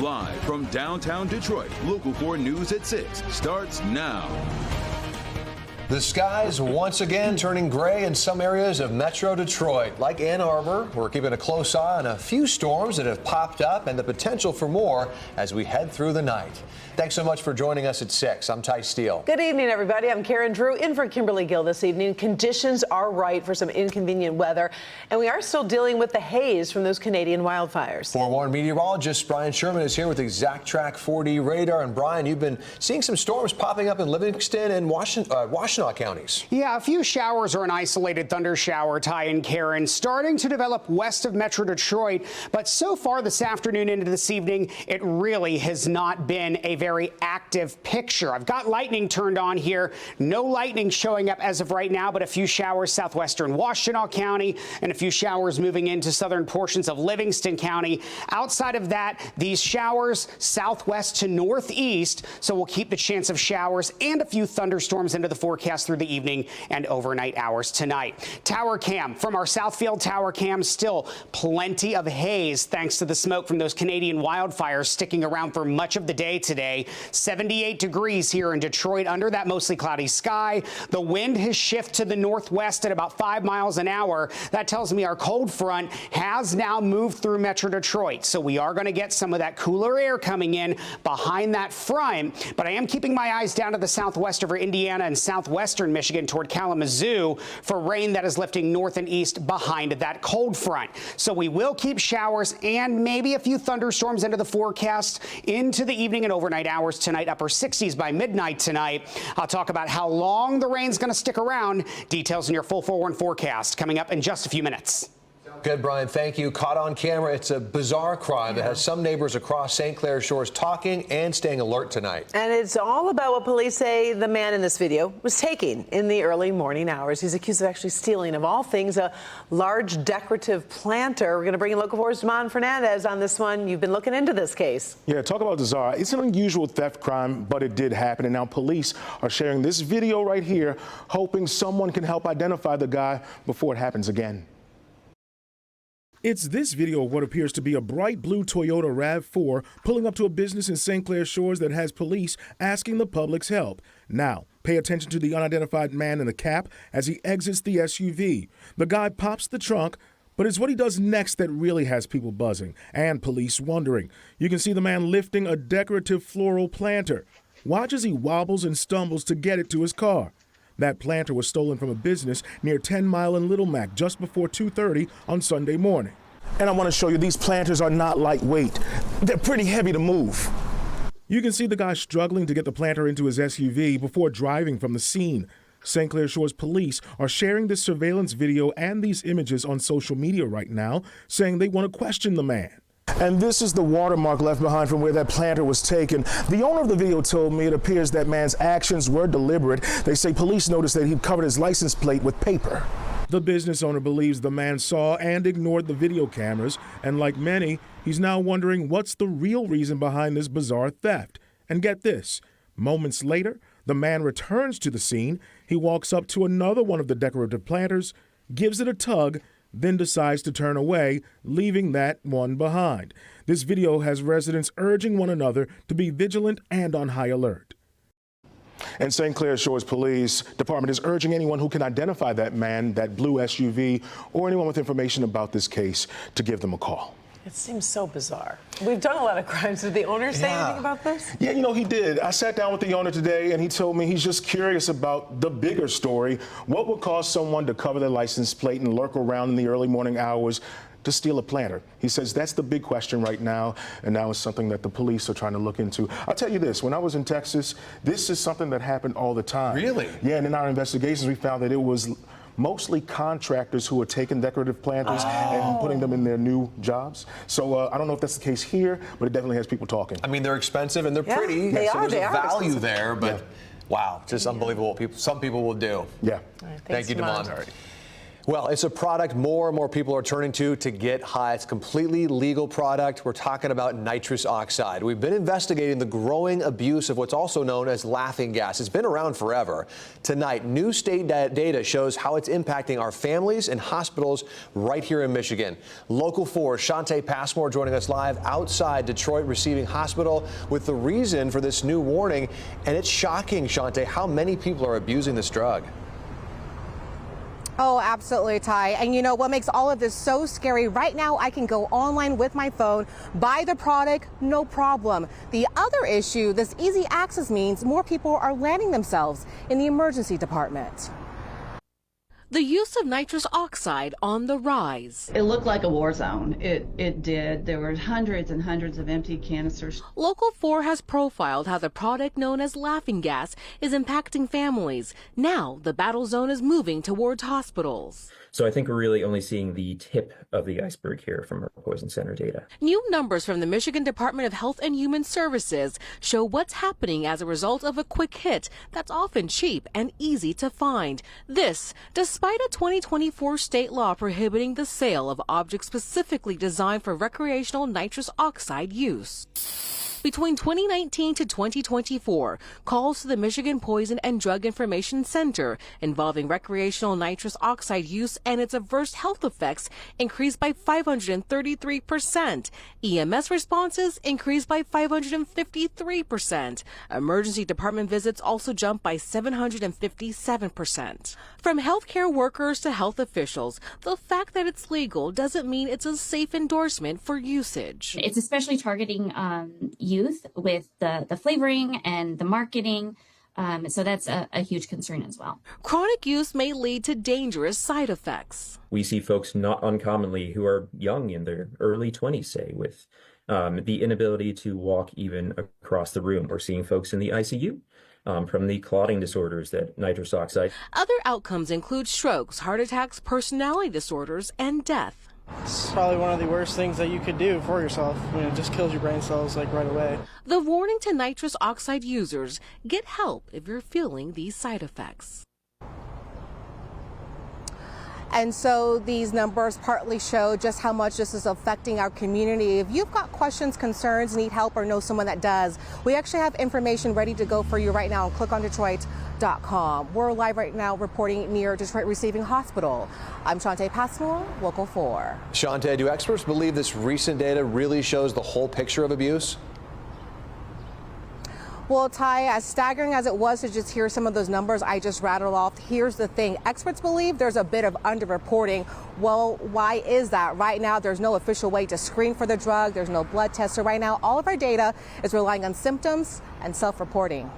Live from downtown Detroit, Local 4 News at 6 starts now. The skies once again turning gray in some areas of Metro Detroit. Like Ann Arbor, we're keeping a close eye on a few storms that have popped up and the potential for more as we head through the night. Thanks so much for joining us at 6. I'm Ty Steele. Good evening, everybody. I'm Karen Drew in for Kimberly Gill this evening. Conditions are right for some inconvenient weather, and we are still dealing with the haze from those Canadian wildfires. Forewarned meteorologist Brian Sherman is here with Exact Track 4D radar. And Brian, you've been seeing some storms popping up in Livingston and Washtenaw counties. Yeah, a few showers or an isolated thunder shower, Ty and Karen, starting to develop west of Metro Detroit. But so far this afternoon into this evening, it really has not been a very active picture. I've got lightning turned on here. No lightning showing up as of right now, but a few showers southwestern Washtenaw County and a few showers moving into southern portions of Livingston County. Outside of that, these showers southwest to northeast, so we'll keep the chance of showers and a few thunderstorms into the forecast through the evening and overnight hours tonight. Tower cam from our Southfield tower cam, still plenty of haze thanks to the smoke from those Canadian wildfires sticking around for much of the day today. 78 degrees here in Detroit under that mostly cloudy sky. The wind has shifted to the northwest at about 5 miles an hour. That tells me our cold front has now moved through Metro Detroit. So we are going to get some of that cooler air coming in behind that front. But I am keeping my eyes down to the southwest over Indiana and southwestern Michigan toward Kalamazoo for rain that is lifting north and east behind that cold front. So we will keep showers and maybe a few thunderstorms into the forecast into the evening and overnight hours tonight, upper 60s by midnight tonight. I'll talk about how long the rain's going to stick around. Details in your full 4-1 forecast coming up in just a few minutes. Good, Brian. Thank you. Caught on camera, it's a bizarre crime that has some neighbors across St. Clair Shores talking and staying alert tonight. And it's all about what police say the man in this video was taking in the early morning hours. He's accused of actually stealing, of all things, a large decorative planter. We're going to bring in Local 4's Damon Fernandez on this one. You've been looking into this case. Yeah, talk about bizarre. It's an unusual theft crime, but it did happen. And now police are sharing this video right here, hoping someone can help identify the guy before it happens again. It's this video of what appears to be a bright blue Toyota RAV4 pulling up to a business in St. Clair Shores that has police asking the public's help. Now, pay attention to the unidentified man in the cap as he exits the SUV. The guy pops the trunk, but it's what he does next that really has people buzzing and police wondering. You can see the man lifting a decorative floral planter. Watch as he wobbles and stumbles to get it to his car. That planter was stolen from a business near 10 Mile and Little Mac just before 2:30 on Sunday morning. And I want to show you these planters are not lightweight. They're pretty heavy to move. You can see the guy struggling to get the planter into his SUV before driving from the scene. St. Clair Shores police are sharing this surveillance video and these images on social media right now, saying they want to question the man. And this is the watermark left behind from where that planter was taken. The owner of the video told me it appears that man's actions were deliberate. They say police noticed that he'd covered his license plate with paper. The business owner believes the man saw and ignored the video cameras, and like many, he's now wondering what's the real reason behind this bizarre theft. And get this, moments later, the man returns to the scene. He walks up to another one of the decorative planters, gives it a tug, then decides to turn away, leaving that one behind. This video has residents urging one another to be vigilant and on high alert. And St. Clair Shores Police Department is urging anyone who can identify that man, that blue SUV, or anyone with information about this case to give them a call. It seems so bizarre. We've done a lot of crimes. Did the owner say anything about this? Yeah, you know, he did. I sat down with the owner today, and he told me he's just curious about the bigger story. What would cause someone to cover their license plate and lurk around in the early morning hours to steal a planter? He says that's the big question right now, and now it's something that the police are trying to look into. I'll tell you this, when I was in Texas, this is something that happened all the time. Really? Yeah, and in our investigations, we found that it was mostly contractors who are taking decorative planters and putting them in their new jobs. So I don't know if that's the case here, but it definitely has people talking. I mean, they're expensive and they're pretty, They so are, there's a value expensive. there, but wow, just unbelievable what some people will do. Yeah. All right, Thank you, Damon. Well, it's a product more and more people are turning to get high. It's a completely legal product. We're talking about nitrous oxide. We've been investigating the growing abuse of what's also known as laughing gas. It's been around forever. Tonight, new state data shows how it's impacting our families and hospitals right here in Michigan. Local 4's Shantae Passmore joining us live outside Detroit Receiving Hospital with the reason for this new warning. And it's shocking, Shantae, how many people are abusing this drug. Oh, absolutely, Ty. And you know what makes all of this so scary? Right now, I can go online with my phone, buy the product, no problem. The other issue, this easy access means more people are landing themselves in the emergency department. The use of nitrous oxide on the rise. It looked like a war zone. It did. There were hundreds and hundreds of empty canisters. Local 4 has profiled how the product known as laughing gas is impacting families. Now the battle zone is moving towards hospitals. So I think we're really only seeing the tip of the iceberg here from our poison center data. New numbers from the Michigan Department of Health and Human Services show what's happening as a result of a quick hit that's often cheap and easy to find. This, despite a 2024 state law prohibiting the sale of objects specifically designed for recreational nitrous oxide use. Between 2019 to 2024, calls to the Michigan Poison and Drug Information Center involving recreational nitrous oxide use and its adverse health effects increased by 533%. EMS responses increased by 553%. Emergency department visits also jumped by 757%. From healthcare workers to health officials, the fact that it's legal doesn't mean it's a safe endorsement for usage. It's especially targeting youth with the flavoring and the marketing. So that's a huge concern as well. Chronic use may lead to dangerous side effects. We see folks not uncommonly who are young in their early 20s, say, with the inability to walk even across the room. We're seeing folks in the ICU from the clotting disorders that nitrous oxide. Other outcomes include strokes, heart attacks, personality disorders, and death. It's probably one of the worst things that you could do for yourself. I mean, it just kills your brain cells like right away. The warning to nitrous oxide users: get help if you're feeling these side effects. And so these numbers partly show just how much this is affecting our community. If you've got questions, concerns, need help, or know someone that does, we actually have information ready to go for you right now on clickondetroit.com. We're live right now reporting near Detroit Receiving Hospital. I'm Shantae Passmore, Local 4. Shantae, do experts believe this recent data really shows the whole picture of abuse? Well, Ty, as staggering as it was to just hear some of those numbers I just rattled off, here's the thing. Experts believe there's a bit of underreporting. Well, why is that? Right now, there's no official way to screen for the drug. There's no blood test. So right now, all of our data is relying on symptoms and self-reporting.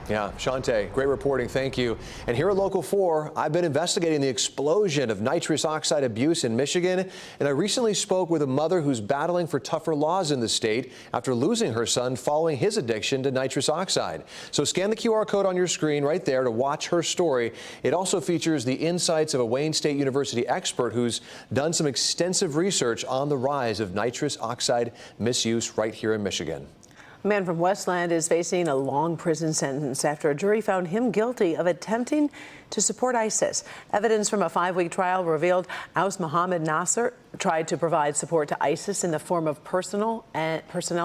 Yeah, Shantae, great reporting. Thank you. And here at Local 4, I've been investigating the explosion of nitrous oxide abuse in Michigan. And I recently spoke with a mother who's battling for tougher laws in the state after losing her son following his addiction to nitrous oxide. So scan the QR code on your screen right there to watch her story. It also features the insights of a Wayne State University expert who's done some extensive research on the rise of nitrous oxide misuse right here in Michigan. A man from Westland is facing a long prison sentence after a jury found him guilty of attempting to support ISIS. Evidence from a 5-week trial revealed Aus Mohammed Nasser tried to provide support to ISIS in the form of personnel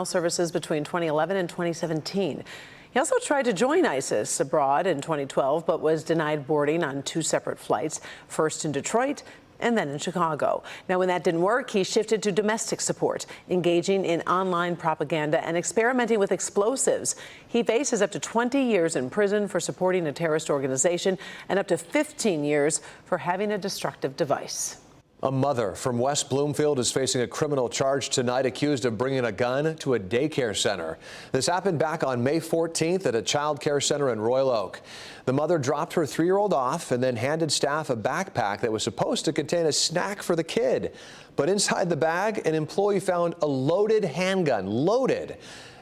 services between 2011 and 2017. He also tried to join ISIS abroad in 2012, but was denied boarding on 2 separate flights, first in Detroit and then in Chicago. Now, when that didn't work, he shifted to domestic support, engaging in online propaganda and experimenting with explosives. He faces up to 20 years in prison for supporting a terrorist organization and up to 15 years for having a destructive device. A mother from West Bloomfield is facing a criminal charge tonight, accused of bringing a gun to a daycare center. This happened back on May 14th at a child care center in Royal Oak. The mother dropped her 3-year-old off and then handed staff a backpack that was supposed to contain a snack for the kid. But inside the bag, an employee found a loaded handgun, loaded.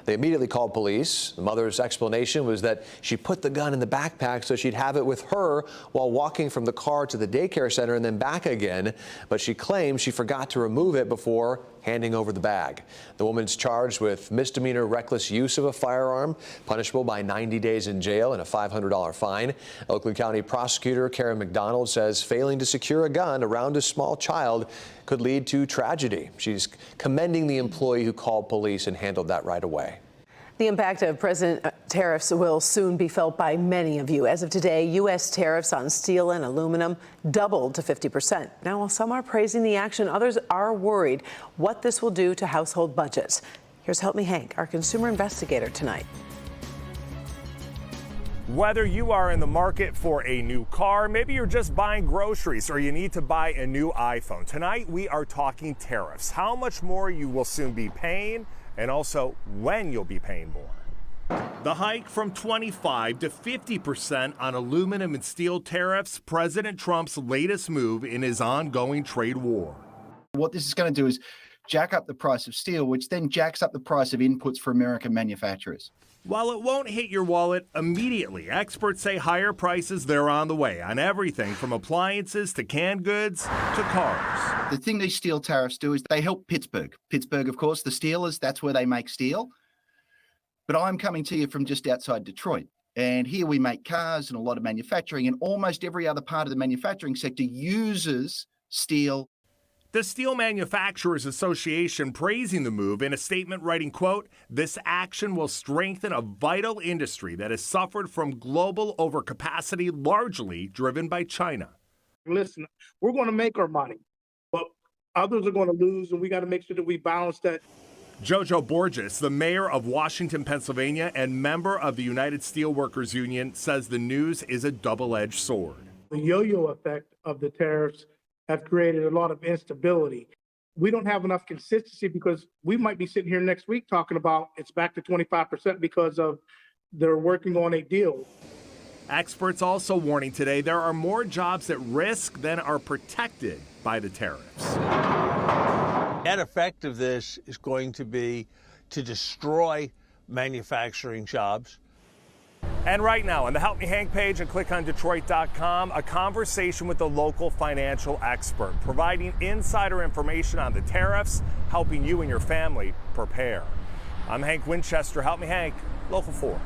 They immediately called police. The mother's explanation was that she put the gun in the backpack so she'd have it with her while walking from the car to the daycare center and then back again. But she claims she forgot to remove it before handing over the bag. The woman's charged with misdemeanor reckless use of a firearm, punishable by 90 days in jail and a $500 fine. Oakland County prosecutor Karen McDonald says failing to secure a gun around a small child could lead to tragedy. She's commending the employee who called police and handled that right away. The impact of President tariffs will soon be felt by many of you. As of today, U.S. tariffs on steel and aluminum doubled to 50%. Now, while some are praising the action, others are worried what this will do to household budgets. Here's Help Me Hank, our consumer investigator tonight. Whether you are in the market for a new car, maybe you're just buying groceries, or you need to buy a new iPhone, tonight we are talking tariffs. How much more you will soon be paying, and also when you'll be paying more. The hike from 25 to 50% on aluminum and steel tariffs, President Trump's latest move in his ongoing trade war. What this is going to do is jack up the price of steel, which then jacks up the price of inputs for American manufacturers. While it won't hit your wallet immediately, experts say higher prices, they're on the way on everything from appliances to canned goods to cars. The thing these steel tariffs do is they help Pittsburgh. Pittsburgh, of course, the Steelers, that's where they make steel. But I'm coming to you from just outside Detroit. And here we make cars and a lot of manufacturing, and almost every other part of the manufacturing sector uses steel. The Steel Manufacturers Association praising the move in a statement writing, quote, "This action will strengthen a vital industry that has suffered from global overcapacity, largely driven by China." Listen, we're going to make our money, but others are going to lose, and we got to make sure that we balance that. Jojo Borges, the mayor of Washington, Pennsylvania, and member of the United Steelworkers Union, says the news is a double-edged sword. The yo-yo effect of the tariffs have created a lot of instability. We don't have enough consistency because we might be sitting here next week talking about it's back to 25% because of they're working on a deal. Experts also warning today there are more jobs at risk than are protected by the tariffs. Net effect of this is going to be to destroy manufacturing jobs. And right now on the Help Me Hank page and click on Detroit.com, a conversation with a local financial expert, providing insider information on the tariffs, helping you and your family prepare. I'm Hank Winchester. Help Me Hank, Local 4.